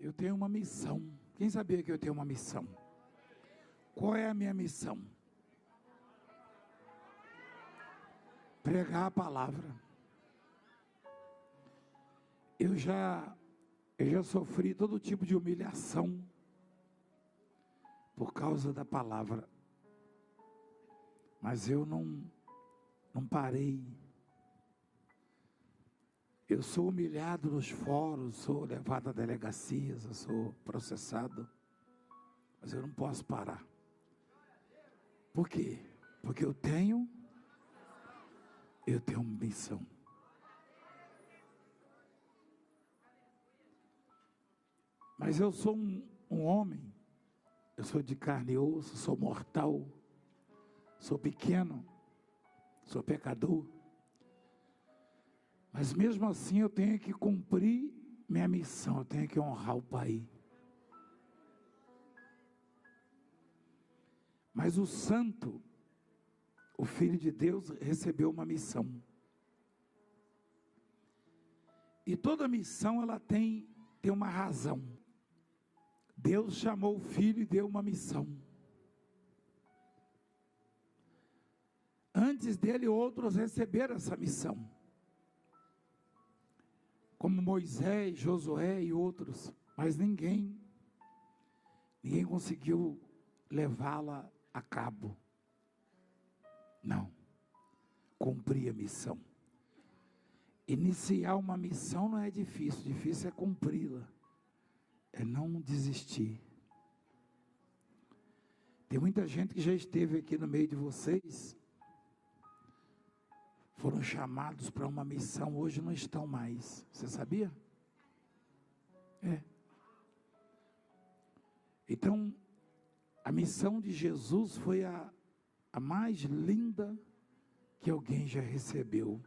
Eu tenho uma missão. Quem sabia que eu tenho uma missão? Qual é a minha missão? Pregar a palavra. Eu já sofri todo tipo de humilhação por causa da palavra. Mas eu não parei. Eu sou humilhado nos fóruns, sou levado a delegacias, eu sou processado. Mas eu não posso parar. Por quê? Porque eu tenho uma missão. Mas eu sou um homem, eu sou de carne e osso, sou mortal, sou pequeno, sou pecador. Mas mesmo assim eu tenho que cumprir minha missão, eu tenho que honrar o Pai. Mas o santo, o Filho de Deus, recebeu uma missão. E toda missão ela tem uma razão. Deus chamou o Filho e deu uma missão. Antes dele, outros receberam essa missão. Como Moisés, Josué e outros. Mas ninguém conseguiu levá-la a cabo. Não. Cumprir a missão. Iniciar uma missão não é difícil. Difícil é cumpri-la. É não desistir. Tem muita gente que já esteve aqui no meio de vocês. Foram chamados para uma missão, hoje não estão mais. Você sabia? É. Então, a missão de Jesus foi a mais linda que alguém já recebeu.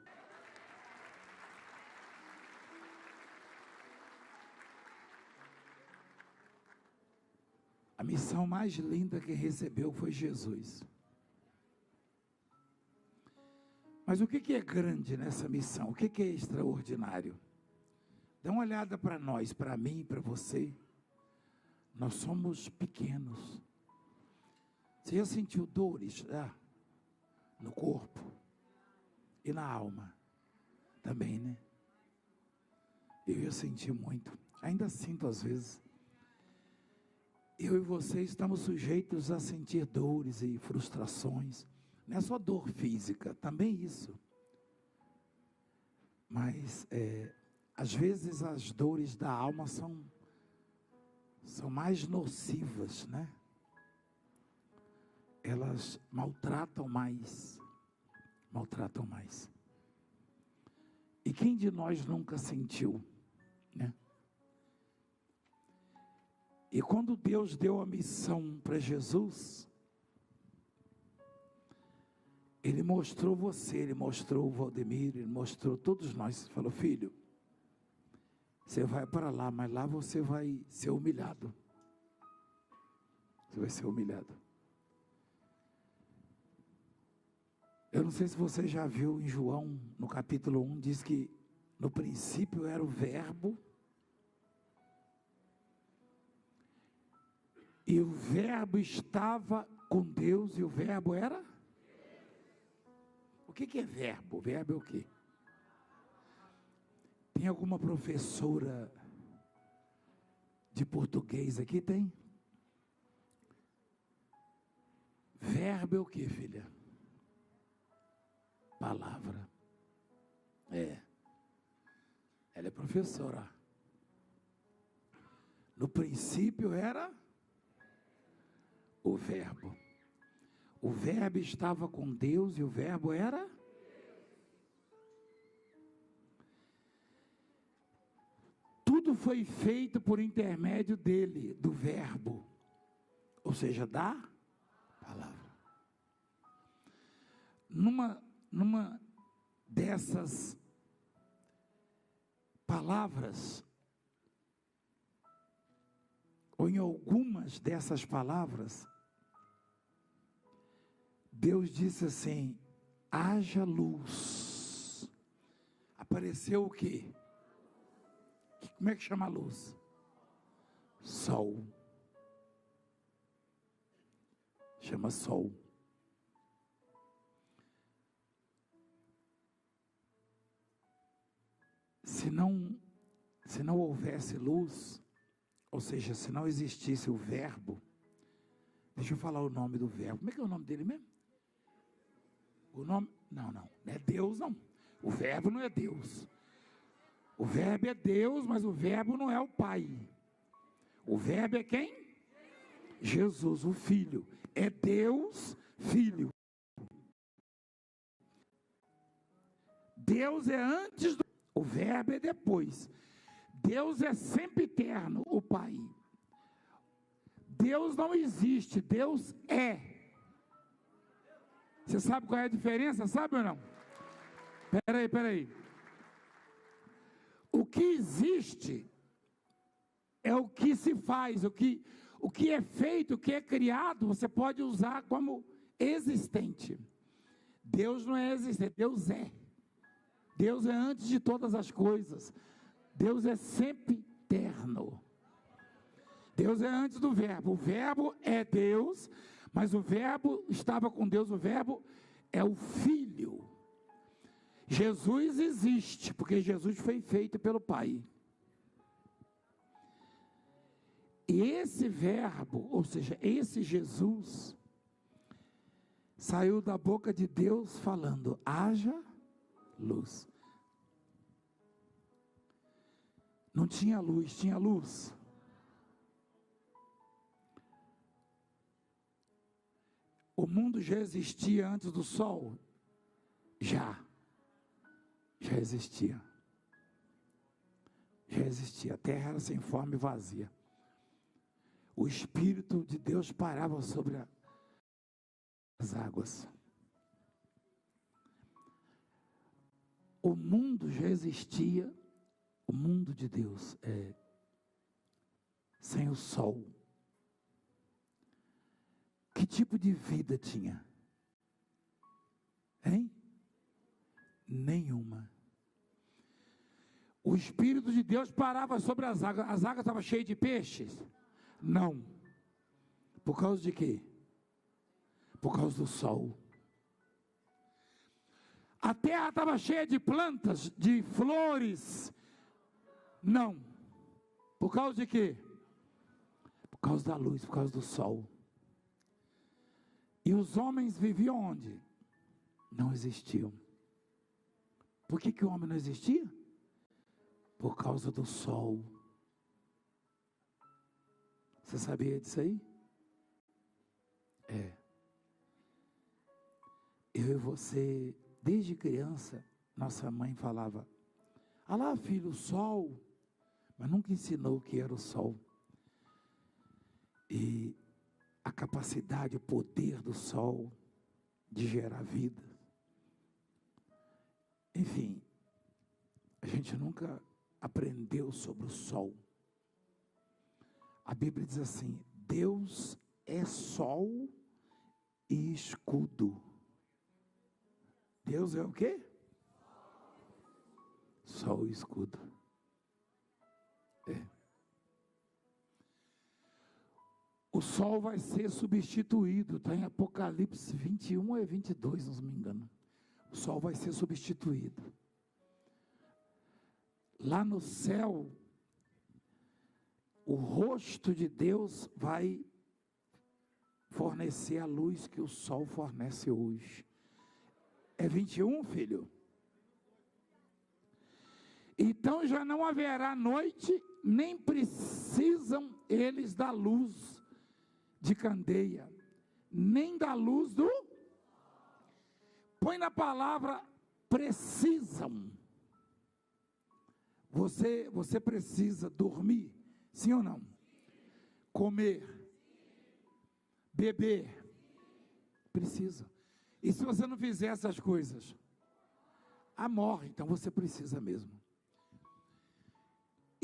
A missão mais linda que recebeu foi Jesus. Mas o que é grande nessa missão? O que é extraordinário? Dá uma olhada para nós, para mim, para você. Nós somos pequenos. Você já sentiu dores no corpo e na alma? Também, né? Eu já senti muito. Ainda sinto às vezes. Eu e você estamos sujeitos a sentir dores e frustrações. Não é só dor física, também isso. Mas, às vezes, as dores da alma são mais nocivas, né? Elas maltratam mais. Maltratam mais. E quem de nós nunca sentiu, né? E quando Deus deu a missão para Jesus, Ele mostrou você, Ele mostrou o Valdemir, Ele mostrou todos nós. Falou: filho, você vai para lá, mas lá você vai ser humilhado. Você vai ser humilhado. Eu não sei se você já viu em João, no capítulo 1, diz que no princípio era o Verbo, e o Verbo estava com Deus, e o Verbo era? O que é verbo? Verbo é o quê? Tem alguma professora de português aqui? Tem? Verbo é o quê, filha? Palavra. Ela é professora. No princípio era o Verbo. O Verbo estava com Deus e o Verbo era? Tudo foi feito por intermédio dele, do Verbo. Ou seja, da palavra. Numa dessas palavras, ou em algumas dessas palavras, Deus disse assim: haja luz. Apareceu o quê? Como é que chama a luz? sol. Chama sol. Se não houvesse luz, ou seja, se não existisse o verbo, deixa eu falar o nome do verbo. Como é que é o nome dele mesmo? O nome, não é Deus não. O verbo não é Deus. O verbo é Deus, mas o verbo não é o Pai. O verbo é quem? Jesus, o Filho. É Deus, Filho. Deus é antes do... O verbo é depois. Deus é sempre eterno, o Pai. Deus não existe, Deus é. Você sabe qual é a diferença? Sabe ou não? Peraí. O que existe é o que se faz, o que é feito, o que é criado, você pode usar como existente. Deus não é existente, Deus é. Deus é antes de todas as coisas. Deus é sempre eterno. Deus é antes do verbo. O verbo é Deus, mas o verbo estava com Deus, o verbo é o Filho. Jesus existe, porque Jesus foi feito pelo Pai. E esse verbo, ou seja, esse Jesus, saiu da boca de Deus falando: haja luz. Não tinha luz, tinha luz. O mundo já existia antes do sol? Já existia. Já existia. A terra era sem forma e vazia. O Espírito de Deus parava sobre as águas. O mundo já existia, o mundo de Deus, sem o sol. Que tipo de vida tinha? Hein? Nenhuma. O Espírito de Deus parava sobre as águas estavam cheias de peixes? Não. Por causa de quê? Por causa do sol. A terra estava cheia de plantas, de flores? Não. Por causa de quê? Por causa da luz, por causa do sol. E os homens viviam onde? Não existiam. Por que o homem não existia? Por causa do sol. Você sabia disso aí? Eu e você, desde criança, nossa mãe falava: ah lá, filho, o sol. Mas nunca ensinou o que era o sol. E a capacidade, o poder do sol de gerar vida. Enfim, a gente nunca aprendeu sobre o sol. A Bíblia diz assim: Deus é sol e escudo. Deus é o quê? Sol e escudo. O sol vai ser substituído, está em Apocalipse 21 ou 22, não me engano. O sol vai ser substituído. Lá no céu, o rosto de Deus vai fornecer a luz que o sol fornece hoje. É 21, filho? Então já não haverá noite, nem precisam eles da luz de candeia, nem da luz do... Põe na palavra precisam. Você precisa dormir, sim ou não? Comer, beber, precisa. E se você não fizer essas coisas, morre, então você precisa mesmo.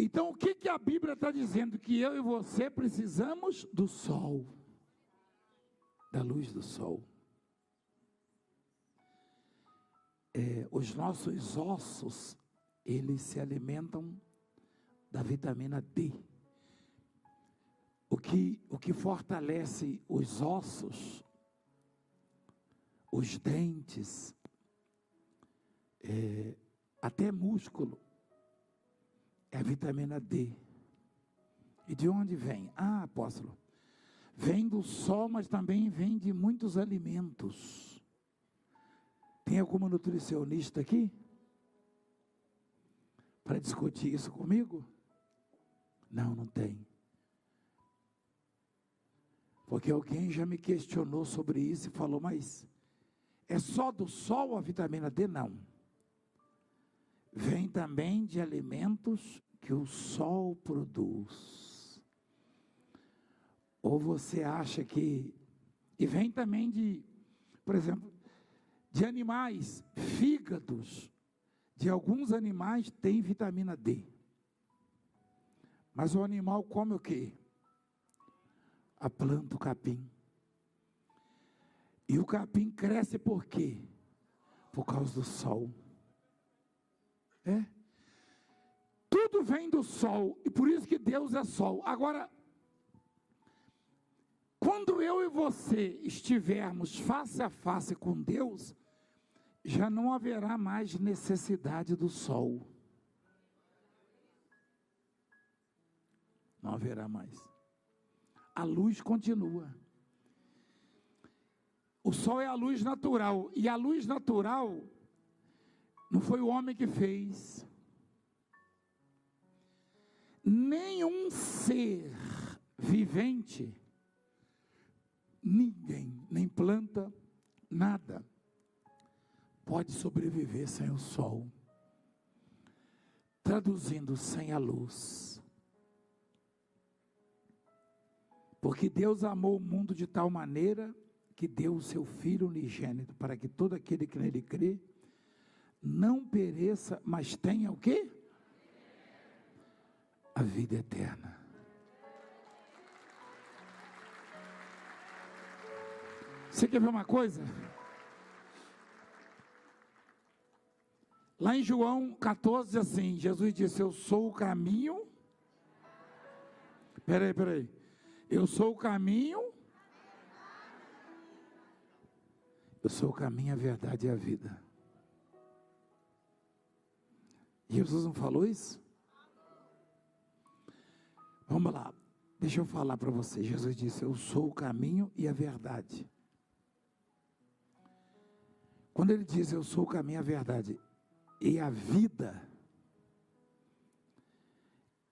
Então o que a Bíblia está dizendo? Que eu e você precisamos do sol, da luz do sol. Os nossos ossos, eles se alimentam da vitamina D. o que fortalece os ossos, os dentes, até músculo, é a vitamina D. E de onde vem? Ah, apóstolo, vem do sol, mas também vem de muitos alimentos. Tem alguma nutricionista aqui para discutir isso comigo? Não, não tem. Porque alguém já me questionou sobre isso e falou, mas é só do sol a vitamina D? Não. Vem também de alimentos que o sol produz. Ou você acha que... E vem também de, por exemplo, de animais, fígados de alguns animais tem vitamina D. Mas o animal come o quê? A planta, o capim. E o capim cresce por quê? Por causa do sol. Tudo vem do sol, e por isso que Deus é sol. Agora, quando eu e você estivermos face a face com Deus, já não haverá mais necessidade do sol. Não haverá mais. A luz continua. O sol é a luz natural, e a luz natural não foi o homem que fez. Nenhum ser vivente, ninguém, nem planta, nada, pode sobreviver sem o sol. Traduzindo, sem a luz. Porque Deus amou o mundo de tal maneira que deu o seu Filho unigênito, para que todo aquele que nele crê, não pereça, mas tenha o quê? A vida eterna. Você quer ver uma coisa? Lá em João 14, assim, Jesus disse, eu sou o caminho. Peraí. Eu sou o caminho. Eu sou o caminho, a verdade e a vida. Jesus não falou isso? Vamos lá, deixa eu falar para você. Jesus disse, eu sou o caminho e a verdade. Quando ele diz, eu sou o caminho, a verdade e a vida,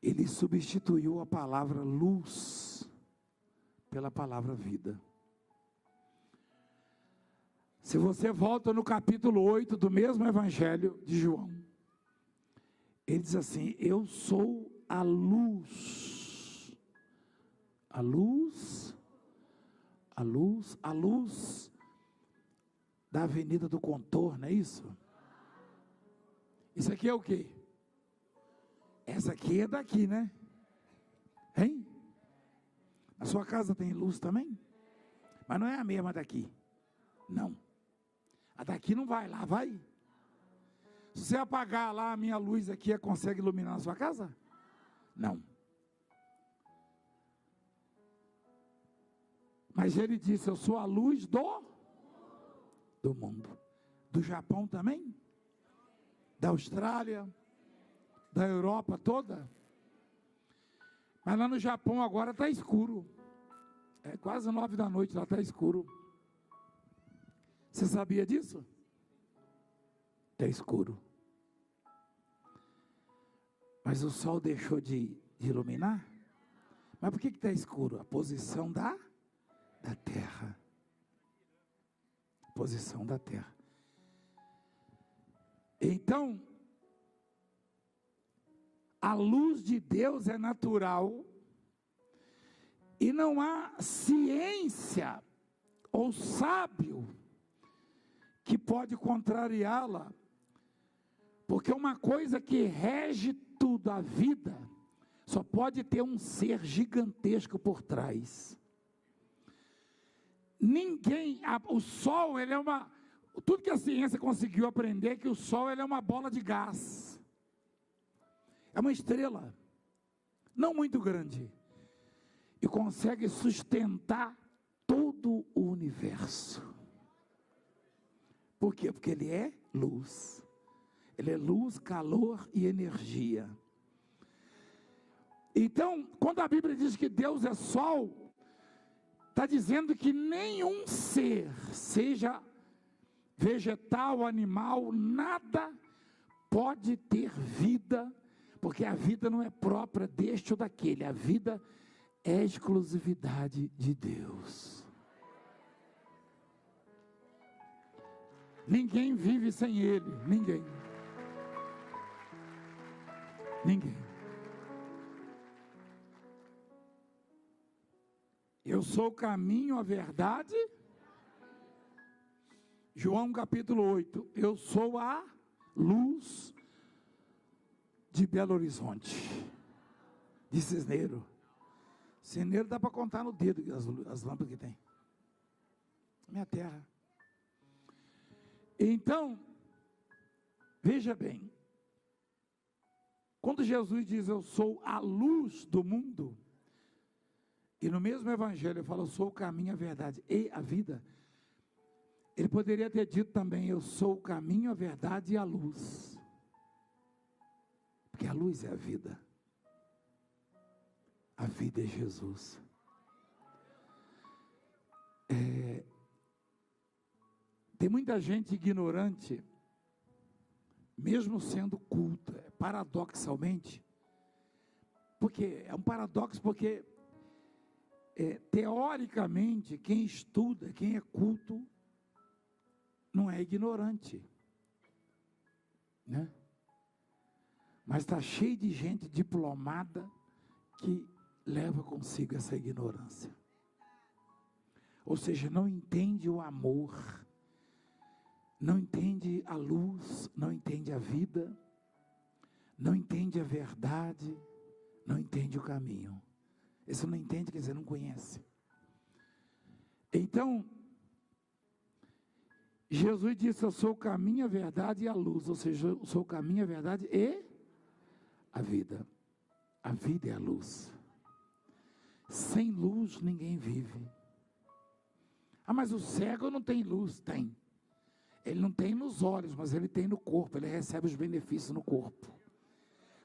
ele substituiu a palavra luz pela palavra vida. Se você volta no capítulo 8 do mesmo evangelho de João, ele diz assim, eu sou a luz. A luz da Avenida do Contorno, é isso? Isso aqui é o quê? Essa aqui é daqui, né? Hein? A sua casa tem luz também? Mas não é a mesma daqui. Não. A daqui não vai lá, vai? Se você apagar lá a minha luz aqui, consegue iluminar a sua casa? Não. Mas ele disse, eu sou a luz do mundo. Do Japão também? Da Austrália? Da Europa toda? Mas lá no Japão agora está escuro. É quase 9 da noite, lá está escuro. Você sabia disso? Está escuro. Mas o sol deixou de iluminar? Mas por que está escuro? A posição da terra. Posição da terra. Então, a luz de Deus é natural e não há ciência ou sábio que pode contrariá-la, porque uma coisa que rege tudo a vida só pode ter um ser gigantesco por trás. O sol, ele é tudo que a ciência conseguiu aprender é que o sol, ele é uma bola de gás. É uma estrela, não muito grande. e consegue sustentar todo o universo. Por quê? Porque ele é luz. Ele é luz, calor e energia. Então, quando a Bíblia diz que Deus é sol, está dizendo que nenhum ser, seja vegetal, animal, nada pode ter vida, porque a vida não é própria deste ou daquele, a vida é exclusividade de Deus. Ninguém vive sem Ele, ninguém. Ninguém. Eu sou o caminho, a verdade. João capítulo 8. Eu sou a luz de Belo Horizonte. De Cisneiro. Cisneiro dá para contar no dedo as lâmpadas que tem. Minha terra. Então, veja bem. Quando Jesus diz, eu sou a luz do mundo, e no mesmo evangelho ele fala, eu sou o caminho, a verdade e a vida, ele poderia ter dito também, eu sou o caminho, a verdade e a luz, porque a luz é a vida é Jesus. Tem muita gente ignorante, mesmo sendo culta, paradoxalmente, porque é um paradoxo, porque teoricamente, quem estuda, quem é culto, não é ignorante, né? Mas está cheio de gente diplomada que leva consigo essa ignorância. Ou seja, não entende o amor, não entende a luz, não entende a vida, não entende a verdade, não entende o caminho. Esse não entende, quer dizer, não conhece. Então, Jesus disse, eu sou o caminho, a verdade e a luz. Ou seja, eu sou o caminho, a verdade e a vida. A vida é a luz. Sem luz ninguém vive. Ah, mas o cego não tem luz. Tem. Ele não tem nos olhos, mas ele tem no corpo. Ele recebe os benefícios no corpo.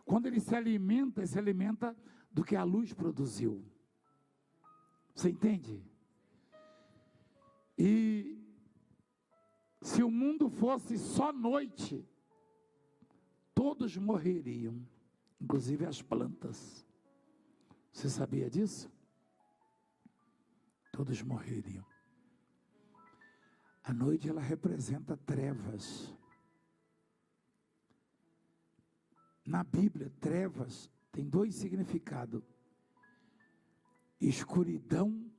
Quando ele se alimenta do que a luz produziu. Você entende? E se o mundo fosse só noite, todos morreriam, inclusive as plantas. Você sabia disso? Todos morreriam. A noite ela representa trevas. Na Bíblia, trevas tem dois significados: escuridão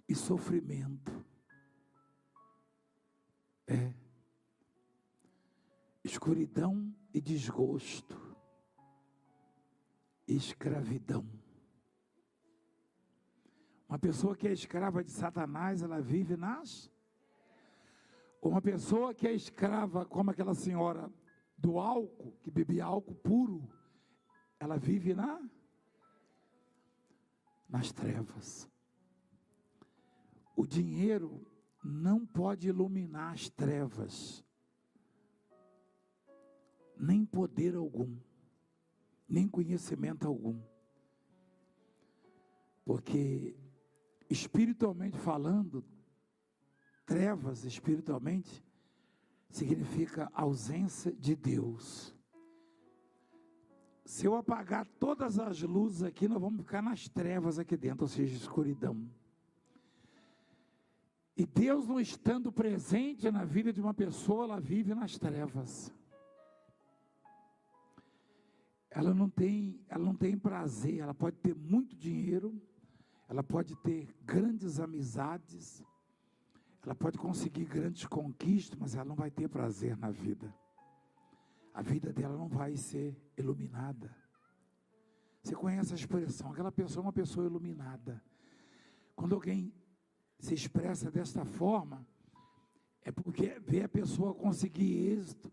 e sofrimento. Escuridão e desgosto. Escravidão. Uma pessoa que é escrava de Satanás, ela vive nas... Uma pessoa que é escrava, como aquela senhora do álcool, que bebia álcool puro, ela vive nas trevas. O dinheiro não pode iluminar as trevas, nem poder algum, nem conhecimento algum, porque espiritualmente falando, trevas espiritualmente significa ausência de Deus. Se eu apagar todas as luzes aqui, nós vamos ficar nas trevas aqui dentro, ou seja, escuridão. E Deus não estando presente na vida de uma pessoa, ela vive nas trevas. Ela não tem prazer, ela pode ter muito dinheiro, ela pode ter grandes amizades, ela pode conseguir grandes conquistas, mas ela não vai ter prazer na vida. A vida dela não vai ser iluminada. Você conhece a expressão, aquela pessoa é uma pessoa iluminada. Quando alguém se expressa desta forma, é porque vê a pessoa conseguir êxito.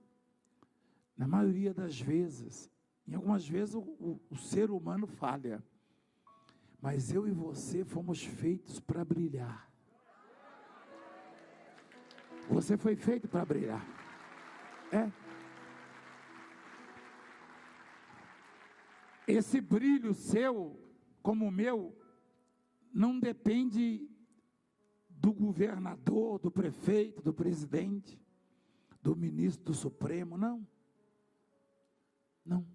Na maioria das vezes, em algumas vezes o ser humano falha, Mas eu e você fomos feitos para brilhar. Você foi feito para brilhar. É. Esse brilho seu, como o meu, não depende do governador, do prefeito, do presidente, do ministro do Supremo, não. Não.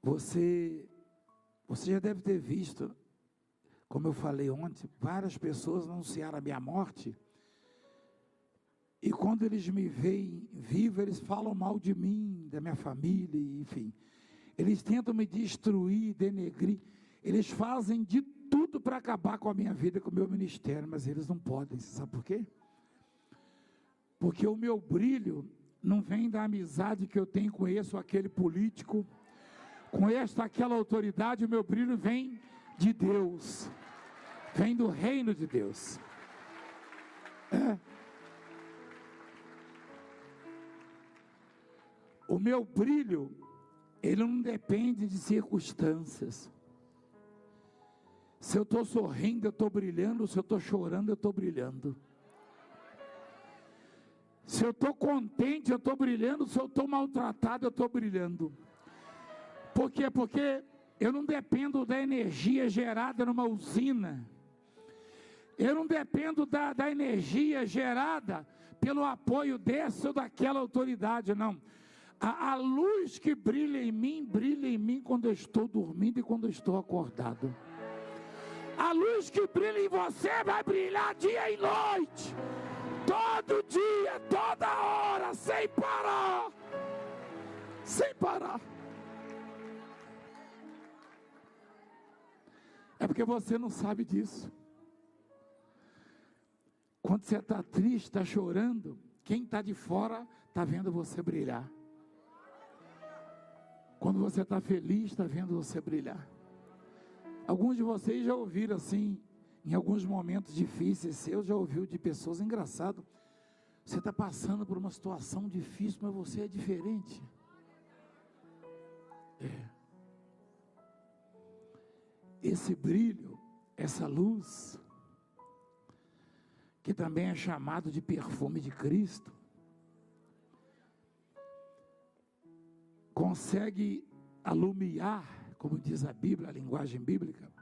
Você já deve ter visto, como eu falei ontem, várias pessoas anunciaram a minha morte, e quando eles me veem vivo, eles falam mal de mim, da minha família, enfim. Eles tentam me destruir, denegrir, eles fazem de tudo para acabar com a minha vida, com o meu ministério, mas eles não podem, você sabe por quê? Porque o meu brilho não vem da amizade que eu tenho com esse ou aquele político, com esta, aquela autoridade. O meu brilho vem de Deus, vem do reino de Deus. O meu brilho, ele não depende de circunstâncias. Se eu estou sorrindo, eu estou brilhando. Se eu estou chorando, eu estou brilhando. Se eu estou contente, eu estou brilhando. Se eu estou maltratado, eu estou brilhando. Por quê? Porque eu não dependo da energia gerada numa usina. Eu não dependo da energia gerada pelo apoio dessa ou daquela autoridade, não. A luz que brilha em mim quando eu estou dormindo e quando eu estou acordado. A luz que brilha em você vai brilhar dia e noite, todo dia, toda hora, sem parar. Sem parar. É porque você não sabe disso. Quando você está triste, está chorando, quem está de fora está vendo você brilhar. Quando você está feliz, está vendo você brilhar. Alguns de vocês já ouviram assim, em alguns momentos difíceis seus, já ouviu de pessoas, engraçado, você está passando por uma situação difícil, mas você é diferente. Esse brilho, essa luz, que também é chamado de perfume de Cristo, consegue alumiar, como diz a Bíblia, a linguagem bíblica,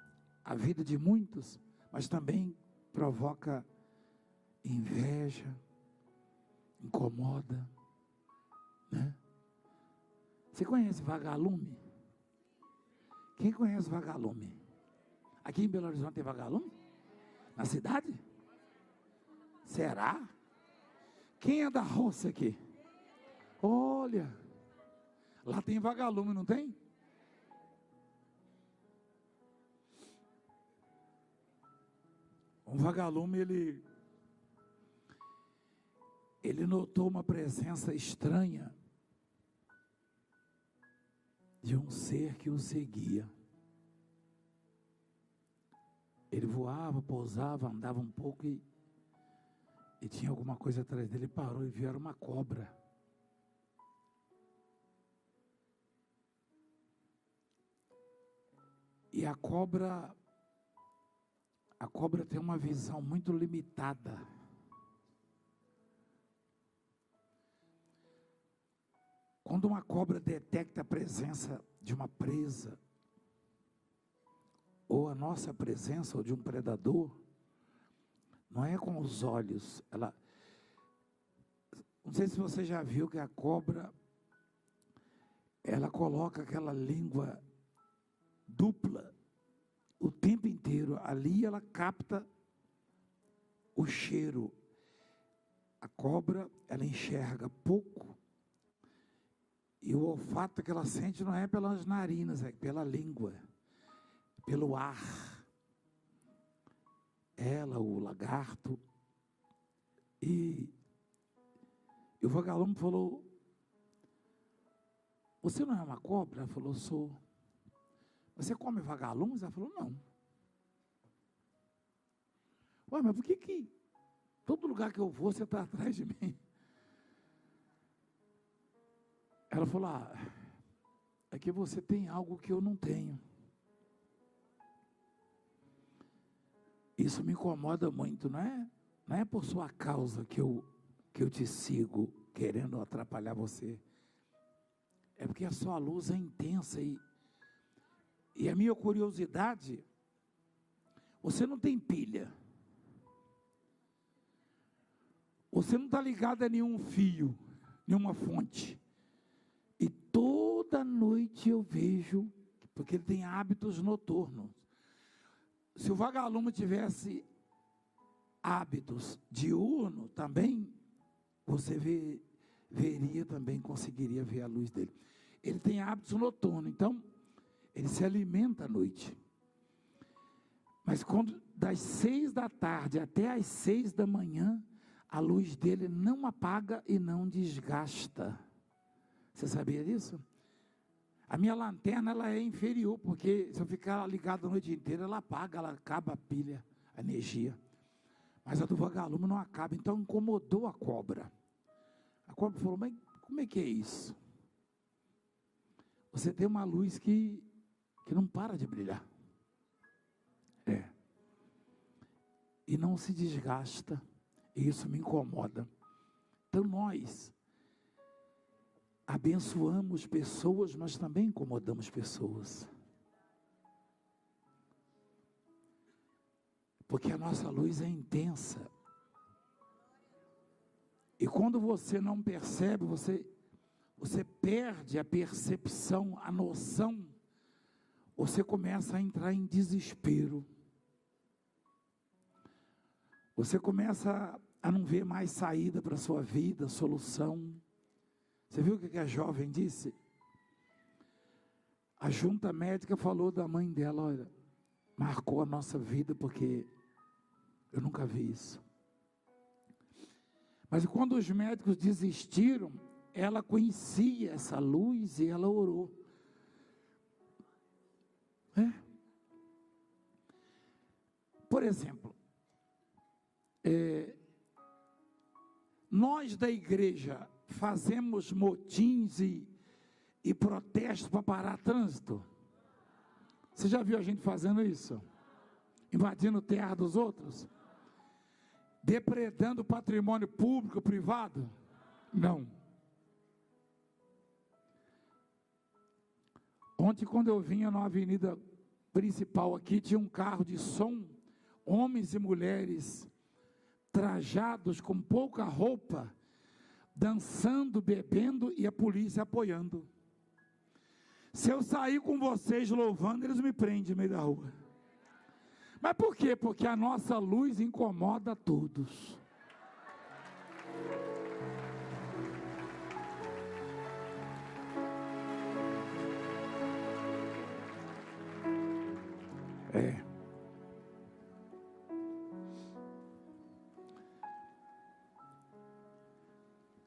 a vida de muitos, mas também provoca inveja, incomoda, né? Você conhece vagalume? Quem conhece vagalume? Aqui em Belo Horizonte tem vagalume? Na cidade? Será? Quem é da roça aqui? Olha, lá tem vagalume, não tem? Um vagalume, ele notou uma presença estranha de um ser que o seguia. Ele voava, pousava, andava um pouco e tinha alguma coisa atrás dele. Ele parou e viu, era uma cobra. E a cobra tem uma visão muito limitada. Quando uma cobra detecta a presença de uma presa, ou a nossa presença, ou de um predador, não é com os olhos. Não sei se você já viu que a cobra, ela coloca aquela língua dupla o tempo inteiro. Ali ela capta o cheiro. A cobra, ela enxerga pouco, e o olfato que ela sente não é pelas narinas, é pela língua, pelo ar. Ela, o lagarto. E o vagalume falou: você não é uma cobra? Ela falou: sou. Você come vagalumes? Ela falou: não. Ué, mas por que todo lugar que eu vou você está atrás de mim? Ela falou: é que você tem algo que eu não tenho. Isso me incomoda muito, não é por sua causa que eu te sigo querendo atrapalhar você. É porque a sua luz é intensa e a minha curiosidade, você não tem pilha. Você não está ligado a nenhum fio, nenhuma fonte. E toda noite eu vejo, porque ele tem hábitos noturnos. Se o vagalume tivesse hábitos diurnos também, você veria também, conseguiria ver a luz dele. Ele tem hábitos noturnos, então ele se alimenta à noite. Mas quando das 6 da tarde até as 6 da manhã, a luz dele não apaga e não desgasta. Você sabia disso? A minha lanterna, ela é inferior, porque se eu ficar ligado a noite inteira, ela apaga, ela acaba a pilha, a energia. Mas a do vagalume não acaba, então incomodou a cobra. A cobra falou, mas como é que é isso? Você tem uma luz que não para de brilhar. E não se desgasta, e isso me incomoda. Então nós abençoamos pessoas, mas também incomodamos pessoas. Porque a nossa luz é intensa. E quando você não percebe, você perde a percepção, a noção, você começa a entrar em desespero. Você começa a não ver mais saída para a sua vida, solução. Você viu o que a jovem disse? A junta médica falou da mãe dela, olha, marcou a nossa vida porque eu nunca vi isso. Mas quando os médicos desistiram, ela conhecia essa luz e ela orou. Por exemplo, nós da igreja fazemos motins e protestos para parar trânsito. Você já viu a gente fazendo isso? Invadindo terra dos outros? Depredando patrimônio público, privado? Não. Ontem, quando eu vinha na avenida principal aqui, tinha um carro de som, homens e mulheres trajados com pouca roupa, dançando, bebendo e a polícia apoiando. Se eu sair com vocês louvando, eles me prendem no meio da rua. Mas por quê? Porque a nossa luz incomoda a todos.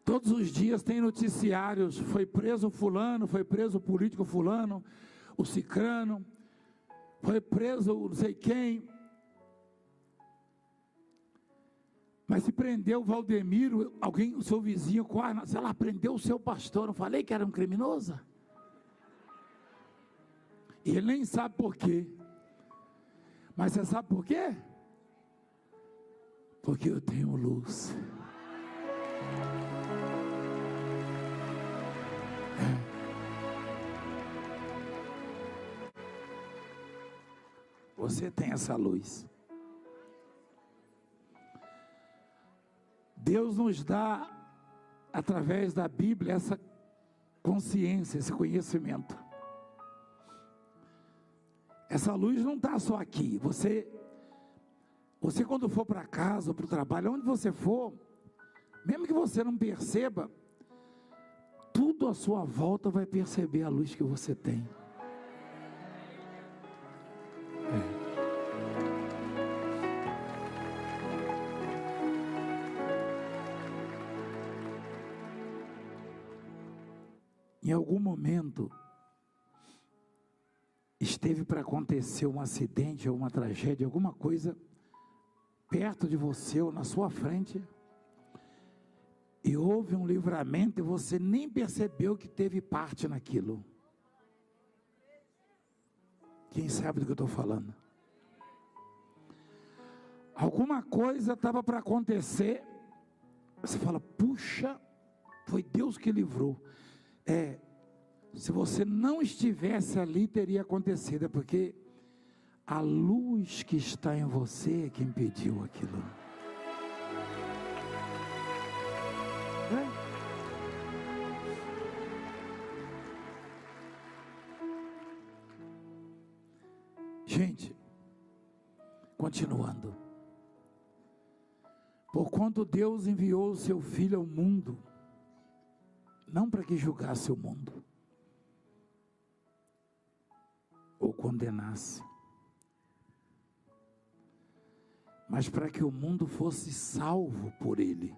Todos os dias tem noticiários, foi preso fulano, foi preso o político fulano, o cicrano, foi preso não sei quem. Mas se prendeu o Valdemiro, alguém, o seu vizinho, se ela prendeu o seu pastor, não falei que era um criminoso? E ele nem sabe por quê. Mas você sabe por quê? Porque eu tenho luz. Você tem essa luz. Deus nos dá, através da Bíblia, essa consciência, esse conhecimento. Essa luz não está só aqui. Você quando for para casa ou para o trabalho, onde você for, mesmo que você não perceba, tudo à sua volta vai perceber a luz que você tem. Em algum momento, esteve para acontecer um acidente ou uma tragédia, alguma coisa perto de você ou na sua frente, e houve um livramento e você nem percebeu que teve parte naquilo. Quem sabe do que eu estou falando? Alguma coisa estava para acontecer, você fala, puxa, foi Deus que livrou. Se você não estivesse ali, teria acontecido, porque a luz que está em você é que impediu aquilo. Gente, continuando. Porquanto Deus enviou o seu Filho ao mundo, não para que julgasse o mundo, ou condenasse, mas para que o mundo fosse salvo por ele.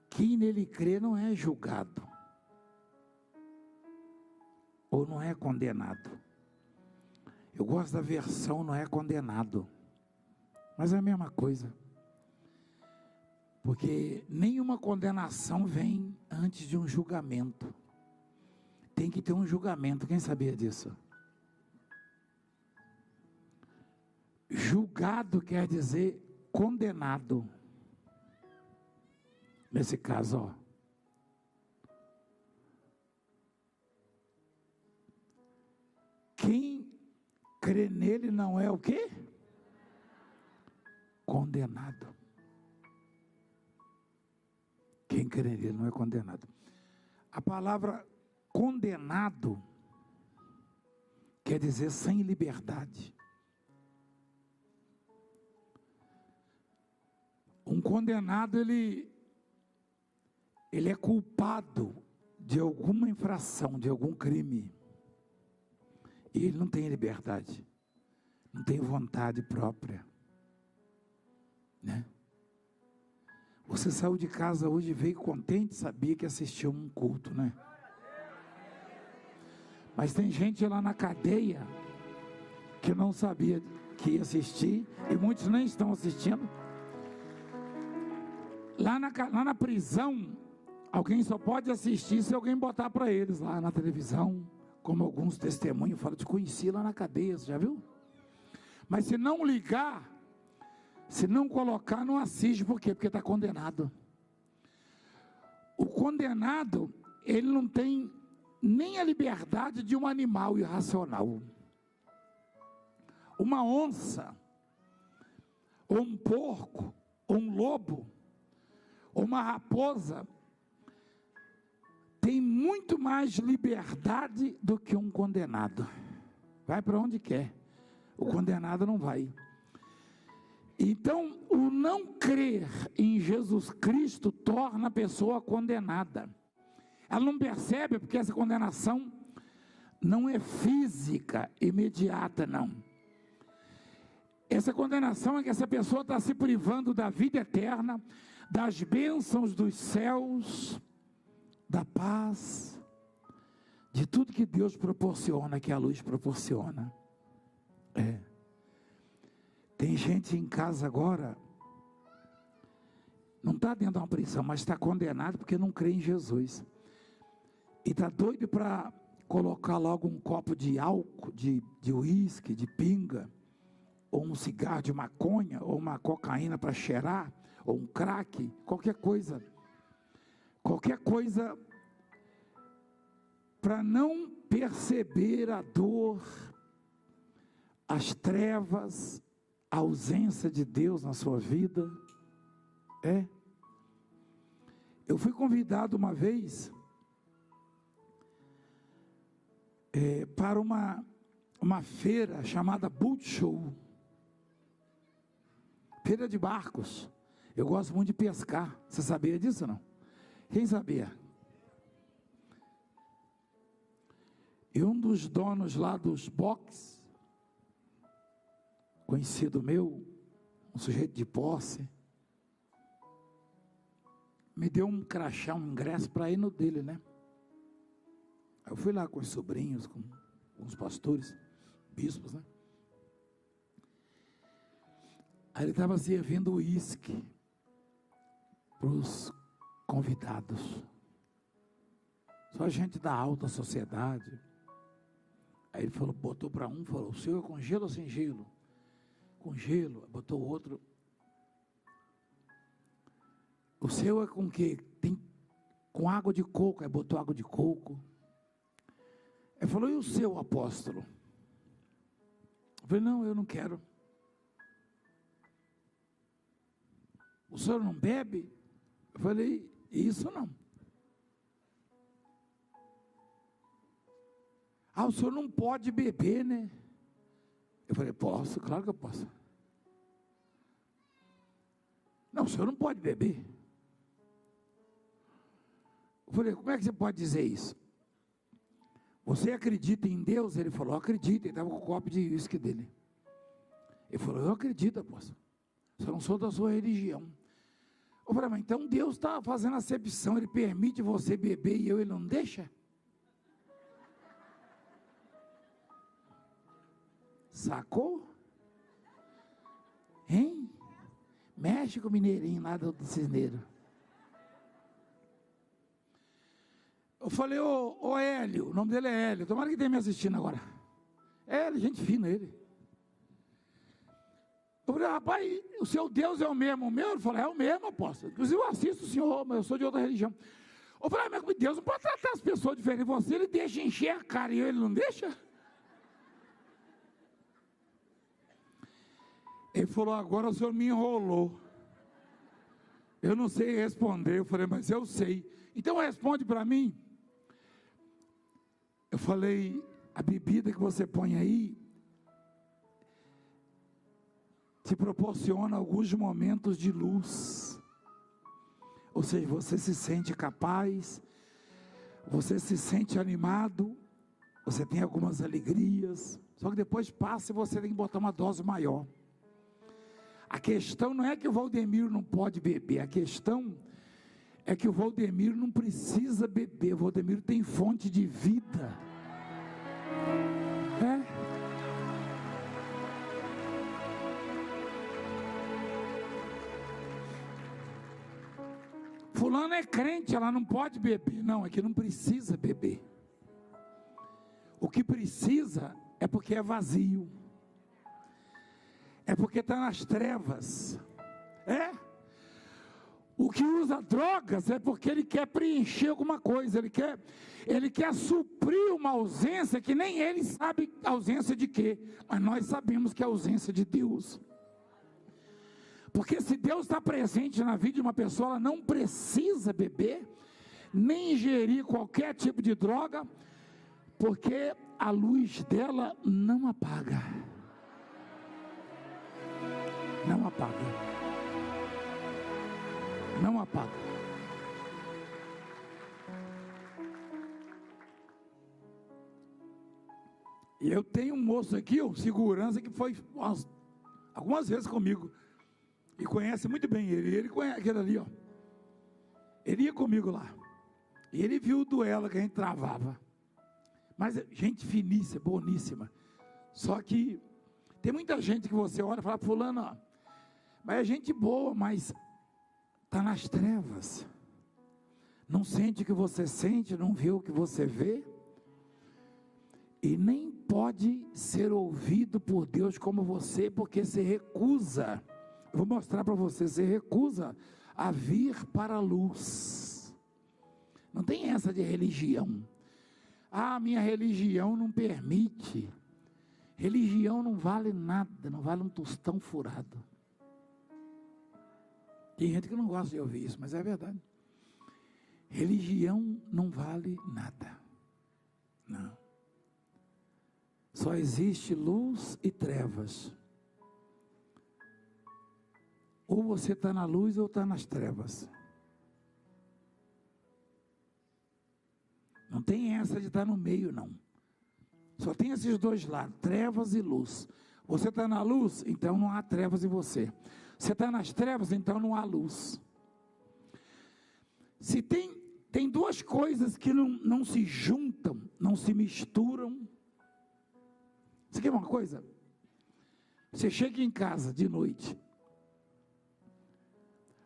Quem nele crê não é julgado, ou não é condenado. Eu gosto da versão não é condenado, mas é a mesma coisa, porque nenhuma condenação vem antes de um julgamento. Tem que ter um julgamento, quem sabia disso? Julgado quer dizer condenado. Nesse caso, ó. Quem crê nele não é o quê? Condenado. Quem crê nele não é condenado. A palavra condenado quer dizer sem liberdade. Um condenado, ele é culpado de alguma infração, de algum crime. E ele não tem liberdade, não tem vontade própria, né? Você saiu de casa hoje, veio contente, sabia que assistiu um culto, né? Mas tem gente lá na cadeia que não sabia que ia assistir, e muitos nem estão assistindo. Lá na prisão, alguém só pode assistir se alguém botar para eles lá na televisão. Como alguns testemunhos falam, te conheci lá na cadeia, você já viu? Mas se não ligar, se não colocar, não assiste. Por quê? Porque está condenado. O condenado, ele não tem nem a liberdade de um animal irracional. Uma onça, ou um porco, ou um lobo, ou uma raposa, tem muito mais liberdade do que um condenado. Vai para onde quer. O condenado não vai. Então, o não crer em Jesus Cristo torna a pessoa condenada. Ela não percebe, porque essa condenação não é física, imediata, não. Essa condenação é que essa pessoa está se privando da vida eterna, das bênçãos dos céus, da paz, de tudo que Deus proporciona, que a luz proporciona. Tem gente em casa agora, não está dentro de uma prisão, mas está condenado porque não crê em Jesus, e está doido para colocar logo um copo de álcool, de uísque, de pinga, ou um cigarro de maconha, ou uma cocaína para cheirar, ou um crack, qualquer coisa para não perceber a dor, as trevas, a ausência de Deus na sua vida. Eu fui convidado uma vez para uma feira chamada Boat Show, feira de barcos. Eu gosto muito de pescar. Você sabia disso ou não? Quem sabia? E um dos donos lá dos boxes, conhecido meu, um sujeito de posse, me deu um crachá, um ingresso para ir no dele, né? Eu fui lá com os sobrinhos, com os pastores, bispos, né? Aí ele estava servindo uísque para os convidados, só gente da alta sociedade. Aí ele falou, botou para um, falou, o senhor é com gelo ou sem gelo? com gelo, botou outro. O seu é com o quê? Tem com água de coco, aí botou água de coco. Ele falou, e o seu, apóstolo? Eu falei, não, eu não quero. O senhor não bebe? Eu falei, isso não. Ah, o senhor não pode beber, né? Eu falei, posso, claro que eu posso. Não, o senhor não pode beber. Eu falei, como é que você pode dizer isso? Você acredita em Deus? Ele falou, acredito. Ele estava com o copo de uísque dele. Ele falou, eu acredito, apóstolo. Só não sou da sua religião. Eu falei, mas então Deus está fazendo acepção, Ele permite você beber e Ele não deixa? Sacou? Hein? Mexe com o mineirinho lá do Cisneiro. Eu falei, ô Hélio, o nome dele é Hélio, tomara que tenha me assistindo agora. Hélio, gente fina ele. Eu falei, rapaz, o seu Deus é o mesmo, o meu? Ele falou, é o mesmo, apóstolo. Inclusive eu assisto o senhor, mas eu sou de outra religião. Eu falei, mas Deus não pode tratar as pessoas diferentes de você, Ele deixa encher a cara e Ele não deixa? Ele falou, agora o senhor me enrolou. Eu não sei responder. Eu falei, mas eu sei. Então responde para mim. Eu falei, a bebida que você põe aí te proporciona alguns momentos de luz. Ou seja, você se sente capaz, você se sente animado, você tem algumas alegrias, só que depois passa e você tem que botar uma dose maior. A questão não é que o Valdemiro não pode beber, a questão é que o Valdemiro não precisa beber, o Valdemiro tem fonte de vida. Fulano é crente, ela não pode beber. Não, é que não precisa beber. O que precisa é porque é vazio. É porque está nas trevas. O que usa drogas é porque ele quer preencher alguma coisa. Ele quer suprir uma ausência que nem ele sabe a ausência de quê. Mas nós sabemos que é a ausência de Deus. Porque se Deus está presente na vida de uma pessoa, ela não precisa beber, nem ingerir qualquer tipo de droga, porque a luz dela não apaga. Não apaga. Não apaga. E eu tenho um moço aqui, um segurança, que foi algumas vezes comigo. E conhece muito bem ele conhece aquele ali, ó. Ele ia comigo lá. E ele viu o duelo que a gente travava. Mas gente finíssima, boníssima. Só que tem muita gente que você olha e fala, fulano, ó, mas é gente boa, mas está nas trevas. Não sente o que você sente, não vê o que você vê. E nem pode ser ouvido por Deus como você, porque se recusa. Eu vou mostrar para você, você recusa a vir para a luz. Não tem essa de religião. Ah, minha religião não permite. Religião não vale nada, não vale um tostão furado. Tem gente que não gosta de ouvir isso, mas é verdade. Religião não vale nada. Não. Só existe luz e trevas. Ou você está na luz ou está nas trevas. Não tem essa de estar no meio, não. Só tem esses dois lados, trevas e luz. Você está na luz, então não há trevas em você. Você está nas trevas, então não há luz. Se tem duas coisas que não se juntam, não se misturam. Você quer uma coisa? Você chega em casa de noite.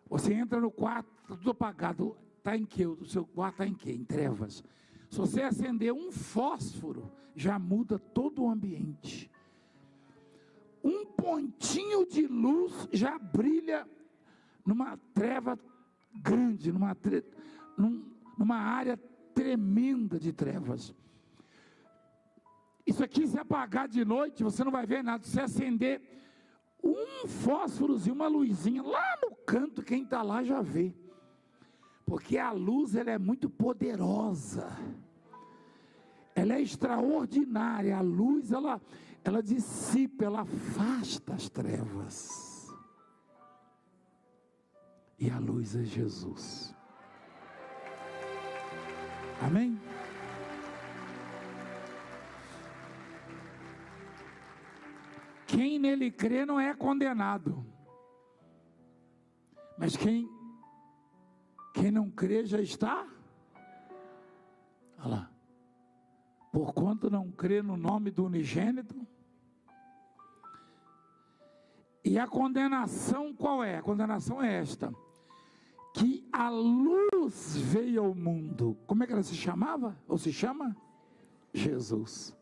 Você entra no quarto, tudo apagado, está em quê? O seu quarto está em quê? Em trevas. Se você acender um fósforo, já muda todo o ambiente. um pontinho de luz já brilha numa treva grande, numa área tremenda de trevas. Isso aqui, se apagar de noite, você não vai ver nada. Se acender um fósforozinho, uma luzinha lá no canto, quem está lá já vê. Porque a luz, ela é muito poderosa. Ela é extraordinária. A luz, ela dissipa, ela afasta as trevas. E a luz é Jesus. Amém? Quem nele crê não é condenado. Mas quem não crê já está. Olha lá. Porquanto não crê no nome do unigênito. E a condenação qual é? A condenação é esta: que a luz veio ao mundo. Como é que ela se chamava? Ou se chama? Jesus.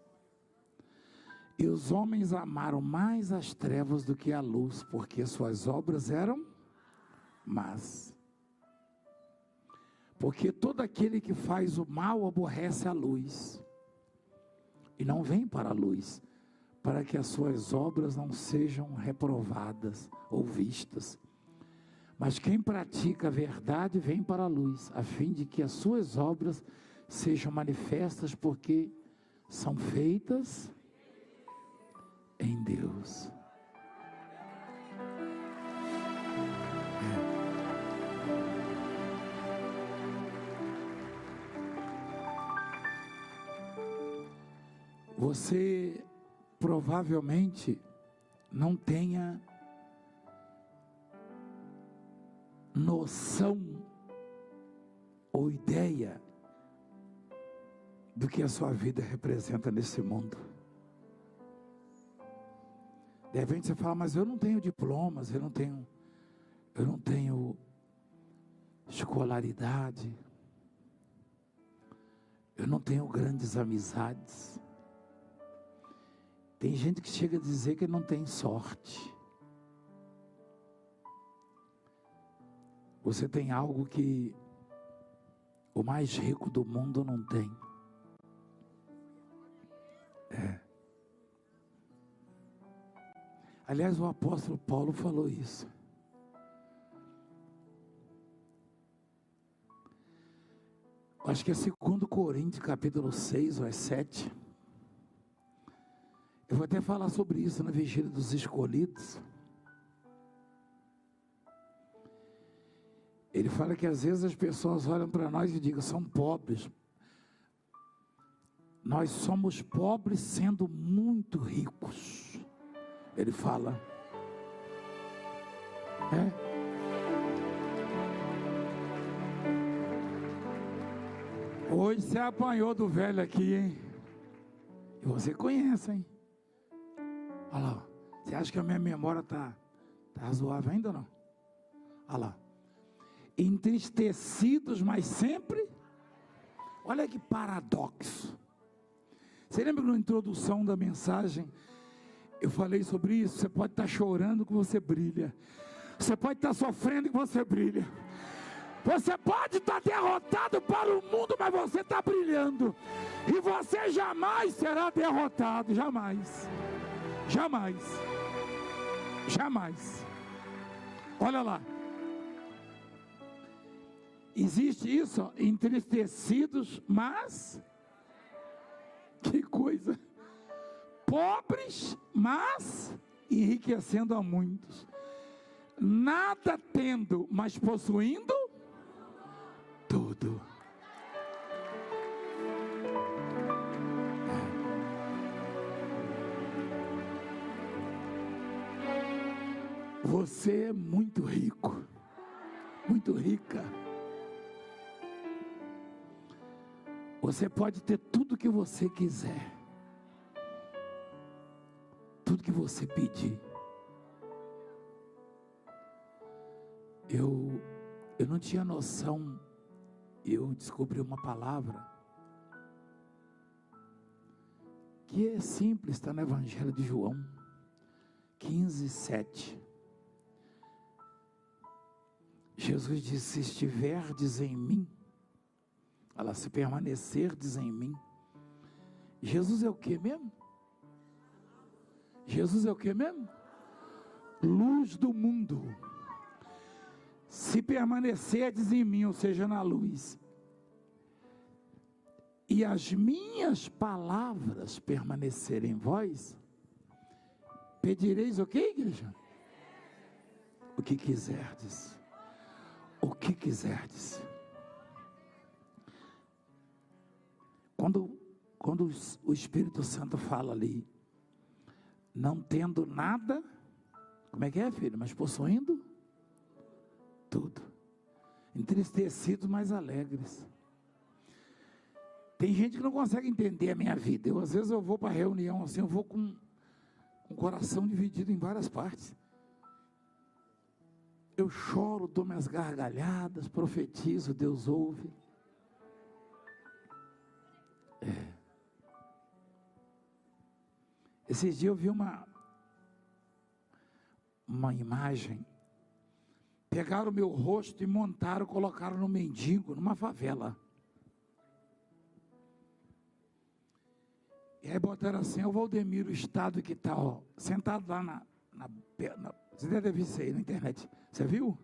E os homens amaram mais as trevas do que a luz, porque suas obras eram más. Porque todo aquele que faz o mal aborrece a luz, e não vem para a luz, para que as suas obras não sejam reprovadas ou vistas. Mas quem pratica a verdade vem para a luz, a fim de que as suas obras sejam manifestas, porque são feitas em Deus. Você provavelmente não tenha noção ou ideia do que a sua vida representa nesse mundo. De repente você fala, mas eu não tenho diplomas, eu não tenho escolaridade, eu não tenho grandes amizades. Tem gente que chega a dizer que não tem sorte. Você tem algo que o mais rico do mundo não tem. Aliás, o apóstolo Paulo falou isso. Acho que é 2 Coríntios, capítulo 6, ou 7. Eu vou até falar sobre isso na vigília dos escolhidos. Ele fala que às vezes as pessoas olham para nós e digam, são pobres. Nós somos pobres sendo muito ricos. Ele fala. Hoje você apanhou do velho aqui, hein? E você conhece, hein? Olha lá. Você acha que a minha memória tá razoável ainda ou não? Olha lá. Entristecidos, mas sempre. Olha que paradoxo. Você lembra na introdução da mensagem? Eu falei sobre isso. Você pode estar chorando que você brilha. Você pode estar sofrendo que você brilha. Você pode estar derrotado para o mundo, mas você está brilhando. E você jamais será derrotado. Jamais. Jamais. Jamais. Olha lá. Existe isso, ó, entristecidos, mas que coisa. Pobres, mas enriquecendo a muitos. Nada tendo, mas possuindo tudo. Você é muito rico, muito rica. Você pode ter tudo que você quiser, tudo que você pedir. Eu não tinha noção. Eu descobri uma palavra que é simples, está no Evangelho de João, 15:7. Jesus disse: se estiverdes em mim, ela se permanecerdes em mim. Jesus é o que mesmo? Jesus é o que mesmo? Luz do mundo. Se permanecerdes em mim, ou seja, na luz, e as minhas palavras permanecerem em vós, pedireis o que, igreja? O que quiserdes. O que quiserdes. Quando o Espírito Santo fala ali, não tendo nada, como é que é, filho? Mas possuindo tudo. Entristecidos, mas alegres. Tem gente que não consegue entender a minha vida. Às vezes eu vou para a reunião assim, eu vou com o coração dividido em várias partes. Eu choro, dou minhas gargalhadas, profetizo, Deus ouve. Esses dias eu vi uma imagem. Pegaram o meu rosto e montaram, colocaram no mendigo, numa favela. E aí botaram assim: o Valdemir, o estado que está, sentado lá você deve ter visto isso aí na internet. Você viu?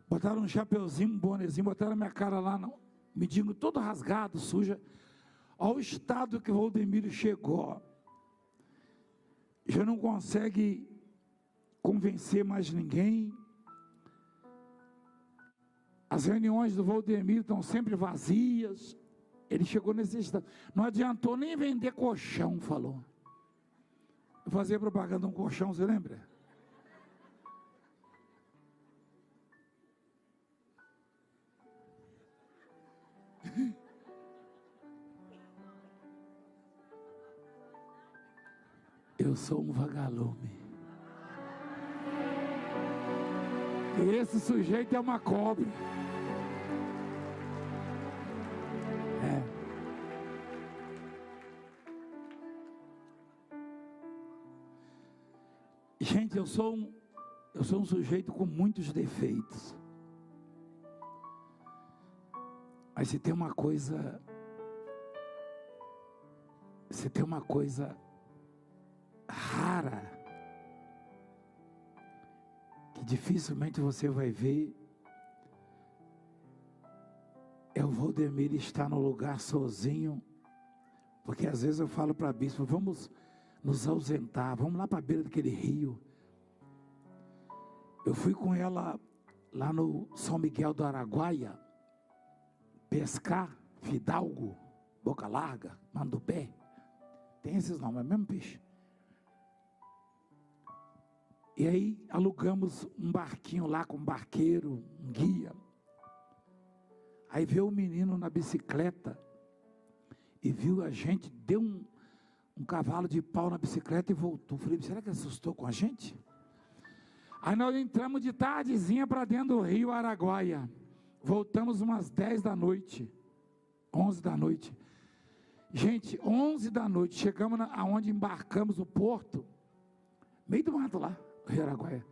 Botaram um chapeuzinho, um bonezinho, botaram a minha cara lá, mendigo todo rasgado, suja. Olha o estado que o Valdemir chegou. Já não consegue convencer mais ninguém. As reuniões do Valdemir estão sempre vazias. Ele chegou nesse estado. Não adiantou nem vender colchão, falou. Eu fazia propaganda de um colchão, você lembra? Eu sou um vagalume. E esse sujeito é uma cobra. Gente, eu sou um sujeito com muitos defeitos. Mas se tem uma coisa rara, que dificilmente você vai ver, é o Valdemir estar no lugar sozinho. Porque às vezes eu falo para a bispo: vamos nos ausentar, vamos lá para a beira daquele rio. Eu fui com ela lá no São Miguel do Araguaia, pescar, fidalgo, boca larga, mandupé, tem esses nomes, é mesmo peixe. E aí alugamos um barquinho lá com um barqueiro, um guia. Aí veio o menino na bicicleta e viu a gente, deu um cavalo de pau na bicicleta e voltou. Falei: será que assustou com a gente? Aí nós entramos de tardezinha para dentro do rio Araguaia. Voltamos umas 10 da noite, 11 da noite. Gente, 11 da noite, chegamos aonde embarcamos o porto, meio do mato lá, rio Araguaia.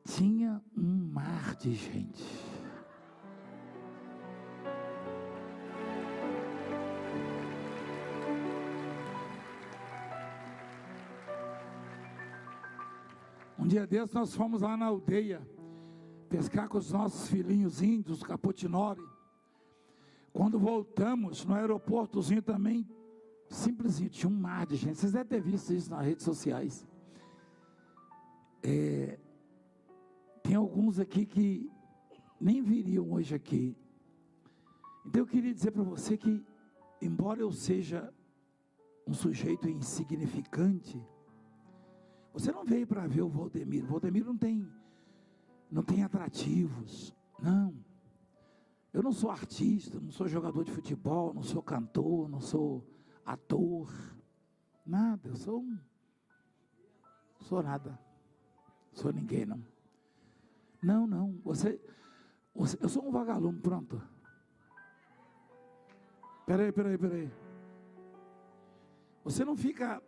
Tinha um mar de gente. Um dia desses nós fomos lá na aldeia pescar com os nossos filhinhos índios, Capotinori. Quando voltamos no aeroportozinho também, simplesinho, tinha um mar de gente. Vocês devem ter visto isso nas redes sociais. Tem alguns aqui que nem viriam hoje aqui. Então eu queria dizer para você que, embora eu seja um sujeito insignificante, você não veio para ver o Valdemir. O Valdemir não tem atrativos. Não. Eu não sou artista, não sou jogador de futebol, não sou cantor, não sou ator. Nada. Eu sou nada. Sou ninguém, não. Não. Eu sou um vagalume, pronto. Peraí. Você não fica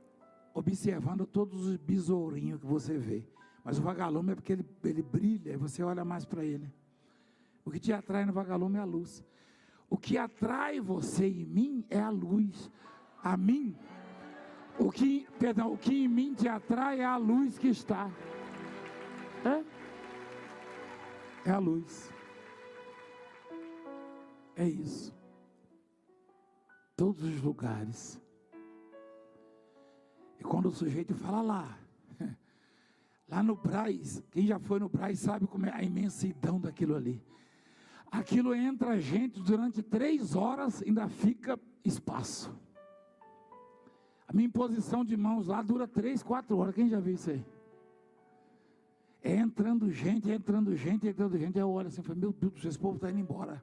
observando todos os besourinhos que você vê. Mas o vagalume é porque ele brilha e você olha mais para ele. O que te atrai no vagalume é a luz. O que atrai você em mim é a luz. A mim, o que em mim te atrai é a luz que está. É a luz. É isso. Todos os lugares. E quando o sujeito fala lá no Brás, quem já foi no Brás sabe como é a imensidão daquilo ali. Aquilo entra a gente durante 3 horas, ainda fica espaço. A minha imposição de mãos lá dura 3, 4 horas. Quem já viu isso aí? É entrando gente. Eu olho assim, meu Deus, esse povo está indo embora.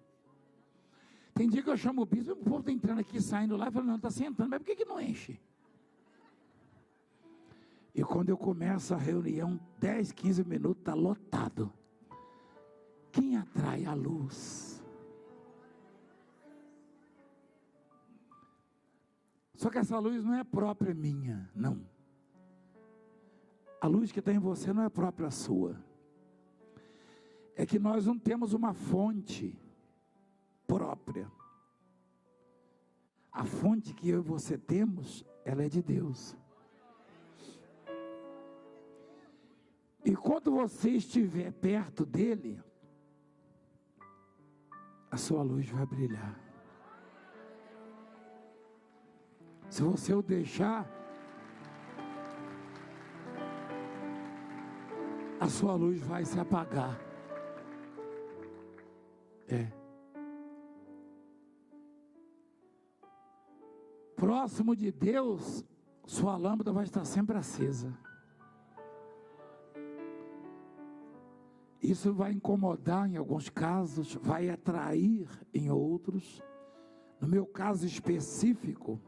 Tem dia que eu chamo o bispo, o povo está entrando aqui, saindo lá, e falo, não, está sentando, mas por que não enche? E quando eu começo a reunião, 10, 15 minutos, está lotado. Quem atrai a luz? Só que essa luz não é própria minha, não. A luz que está em você não é própria sua. É que nós não temos uma fonte própria. A fonte que eu e você temos, ela é de Deus. E quando você estiver perto dele, a sua luz vai brilhar. Se você o deixar, a sua luz vai se apagar. Próximo de Deus, sua lâmpada vai estar sempre acesa. Isso vai incomodar em alguns casos, vai atrair em outros. No meu caso específico,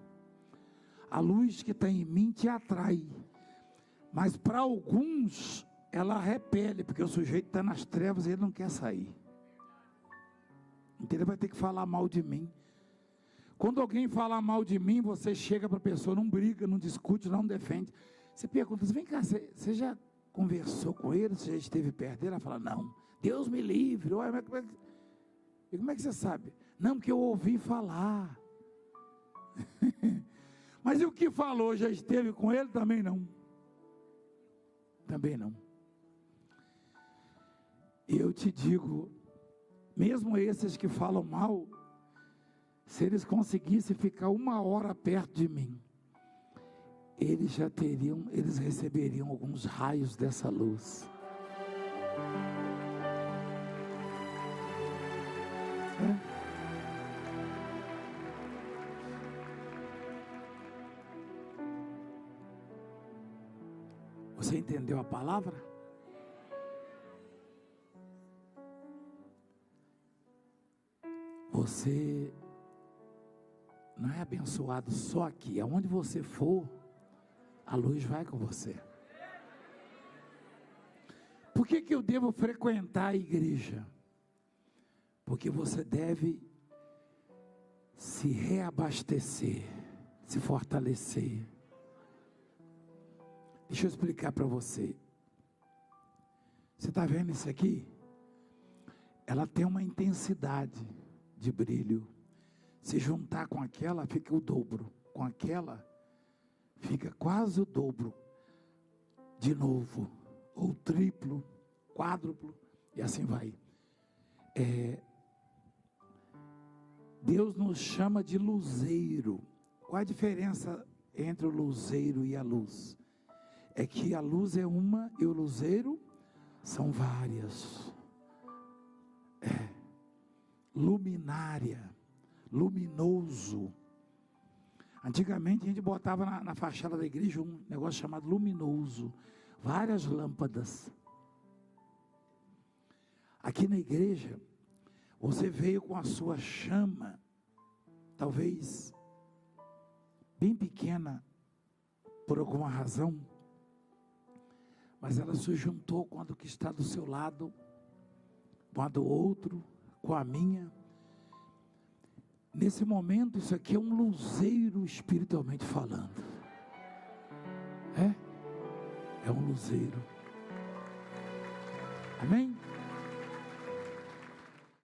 a luz que está em mim te atrai. Mas para alguns, ela repele, porque o sujeito está nas trevas e ele não quer sair. Então ele vai ter que falar mal de mim. Quando alguém fala mal de mim, você chega para a pessoa, não briga, não discute, não defende. Você pergunta, vem cá, você já conversou com ele, você já esteve perto dele? Ela fala, não, Deus me livre. Ué, mas como é que você sabe? Não, porque eu ouvi falar. Mas e o que falou, já esteve com ele? Também não. Também não. E eu te digo, mesmo esses que falam mal, se eles conseguissem ficar 1 hora perto de mim, eles receberiam alguns raios dessa luz. Você entendeu a palavra? Você não é abençoado só aqui. Aonde você for, a luz vai com você. Por que eu devo frequentar a igreja? Porque você deve se reabastecer, se fortalecer. Deixa eu explicar para você. Você está vendo isso aqui? Ela tem uma intensidade de brilho. Se juntar com aquela, fica o dobro. Com aquela, fica quase o dobro. De novo. Ou triplo, quádruplo, e assim vai. Deus nos chama de luzeiro. Qual a diferença entre o luzeiro e a luz? É que a luz é uma e o luzeiro são várias. Luminária, luminoso. Antigamente a gente botava na fachada da igreja um negócio chamado luminoso. Várias lâmpadas. Aqui na igreja, você veio com a sua chama, talvez bem pequena, por alguma razão, mas ela se juntou com a do que está do seu lado, com a do outro, com a minha. Nesse momento, isso aqui é um luzeiro espiritualmente falando. É um luzeiro. Amém?